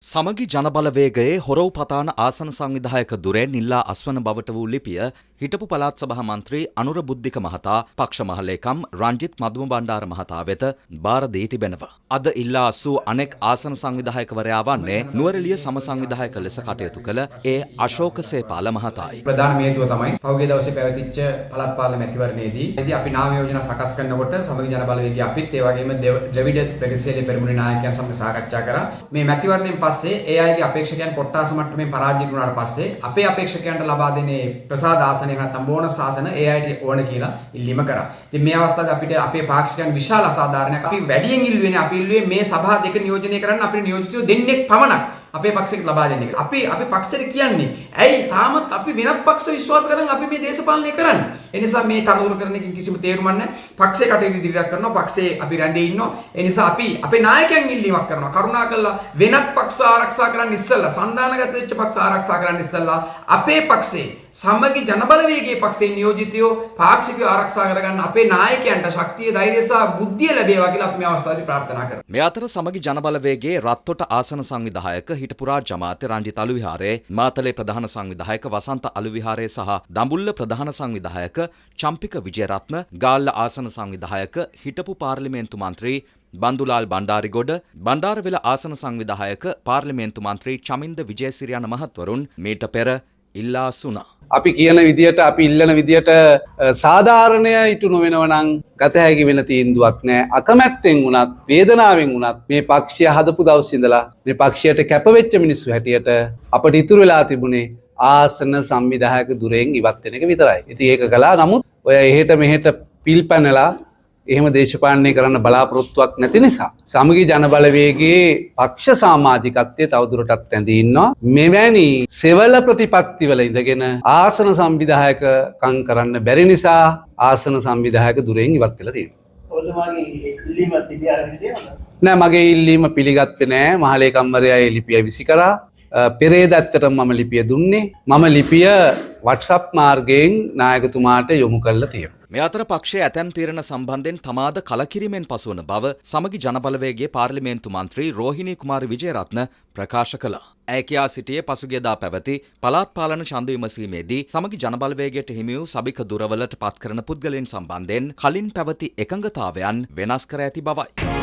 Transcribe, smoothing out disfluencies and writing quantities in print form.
සමගි ජනබලවේගයේ හොරව් පතාන ආසන සංවිධායක දුරෙන් ඉල්ලා අස්වන බවට වූ ලිපිය හිටපු පළාත් සභා මන්ත්‍රී අනුර බුද්ධික මහතා පක්ෂ මහලේකම් රංජිත් මදුම බණ්ඩාර මහතා වෙත බාර දී තිබෙනවා. අද ඉල්ලා අසූ අනෙක් ආසන සංවිධායකවරයා වන්නේ නුවරඑළිය සම සංවිධායක ලෙස කටයුතු කළ ඒ අශෝක සේපාල මහතායි. ප්‍රධාන හේතුව තමයි පහුගිය දවසේ පැවතිච්ච පළාත් පාලන මැතිවරණයේදී ඉතින් අපි නාම යෝජනා සකස් කරනකොට සමගි ජනබලවේගයේ අපිත් ඒ වගේම ද්‍රවිඩ ප්‍රගතිශීලී පෙරමුණේ නායකයන් සමග සාකච්ඡා කරා. මේ මැතිවරණයෙන් පස්සේ ඒ අයගේ අපේක්ෂකයන් කොට්ටාස මට්ටමින් පරාජිත වුණාට පස්සේ අපේ අපේක්ෂකයන්ට ලබා දෙන්නේ ප්‍රසාද ආසනයක් නැත්නම් බෝනස් ආසන ඒ අයට ඕන කියලා ඉල්ලීම කරා. ඉතින් මේ අවස්ථාවේ අපිට අපේ පාක්ෂිකයන් විශාල අසාධාරණයක් අපි වැඩියෙන් ඉල්ලුවේනේ අපි ඉල්ලුවේ මේ සභා දෙක නියෝජනය කරන්න අපේ නියෝජිතයෝ දෙන්නෙක් පමණක් අපේ පක්ෂයට ලබා දෙන්නේ කියලා. අපි පක්ෂයට කියන්නේ ඇයි තාමත් අපි වෙනත් පක්ෂ විශ්වාස කරන් අපි මේ දේශපාලනය කරන්නේ. ඒ නිසා මේ තනතුරු කරන එකකින් කිසිම තේරුමක් නැහැ. පක්ෂේ කටයුතු ඉදිරියට කරනවා. පක්ෂේ අපි රැඳේ ඉන්නවා. ඒ නිසා අපි අපේ නායකයන් ඉල්ලීමක් කරනවා. කරුණාකරලා වෙනත් පක්ෂ ආරක්ෂා කරන්න ඉස්සෙල්ලා සන්දානගත වෙච්ච පක්ෂ ආරක්ෂා කරන්න ඉස්සෙල්ලා අපේ පක්ෂේ සමගි ජනබලවේගයේ පක්ෂේ නියෝජිතයෝ පාක්ෂිකව ආරක්ෂා කරගන්න අපේ නායකයන්ට ශක්තිය ධෛර්යය සහ බුද්ධිය ලැබේවා කියලා අපි මේ අවස්ථාවේදී ප්‍රාර්ථනා කරනවා. මේ අතර සමගි ජනබලවේගයේ රත්තොට ආසන සංවිධායක හිටපු රාජ්‍ය අමාත්‍ය රංජිත් අලුවිහාරේ, මාතලේ ප්‍රධාන සංවිධායක වසන්ත අලුවිහාරේ සහ දඹුල්ල ප්‍රධාන සංවිධායක චම්පික විජේරත්න, ගාල්ල ආසන සංවිධායක හිටපු පාර්ලිමේන්තු මන්ත්‍රී බන්දුලාල් බණ්ඩාරිගොඩ, බණ්ඩාරවෙල ආසන සංවිධායක පාර්ලිමේන්තු මන්ත්‍රී චමින්ද විජේසිරි යන මහත්වරුන් මීට පෙර ඉල්ලා සුණා. අපි කියන විදියට අපි ඉල්ලන විදියට සාධාරණය ඉටු නොවෙනව නම් ගත හැකි වෙන තීන්දුවක් නෑ. අකමැත්තෙන් වුණත් වේදනාවෙන් වුණත් මේ පක්ෂය හදපු දවස් ඉඳලා මේ පක්ෂයට කැපවෙච්ච මිනිස්සු හැටියට අපිට ඉතුරු වෙලා තිබුණේ ආසන සංවිධායක දුරෙන් ඉවත් වෙන එක විතරයි. ඉතින් ඒක කළා. නමුත් ඔය එහෙට මෙහෙට පිල් පැනලා එහෙම දේශපාලනය කරන්න බලාපොරොත්තුවක් නැති නිසා සමගි ජනබලවේගයේ පක්ෂ සමාජිකත්වයේ තවදුරටත් රැඳී ඉන්නවා. මෙවැනි සෙවල ප්‍රතිපත්තිවල ඉඳගෙන ආසන සංවිධායකකම් කරන්න බැරි නිසා ආසන සංවිධායක දුරෙන් ඉවත් වෙලා තියෙනවා. නෑ, මගේ ඉල්ලීම පිළිගත්තේ නෑ. මහලේකම්වරයා ඒ ලිපිය විසි කරා. පෙරේද ඇත්තටම මම ලිපිය දුන්නේ. මම ලිපිය WhatsApp මාර්ගයෙන් නායකතුමාට යොමු කරලා තියෙනවා. මේ අතර පක්ෂයේ ඇතැම් තීරණ සම්බන්ධයෙන් තමාද කලකිරීමෙන් පසුවන බව සමගි ජනබලවේගයේ පාර්ලිමේන්තු මන්ත්‍රී රෝහිණී කුමාරි විජේරත්න ප්‍රකාශ කළා. ඇය කියා සිටියේ පසුගියදා පැවති පළාත් පාලන ඡන්ද විමසීමේදී සමගි ජනබලවේගයට හිමි වූ සබික දුරවලට පත් කරන පුද්ගලයන් සම්බන්ධයෙන් කලින් පැවති එකඟතාවයන් වෙනස් කර ඇති බවයි.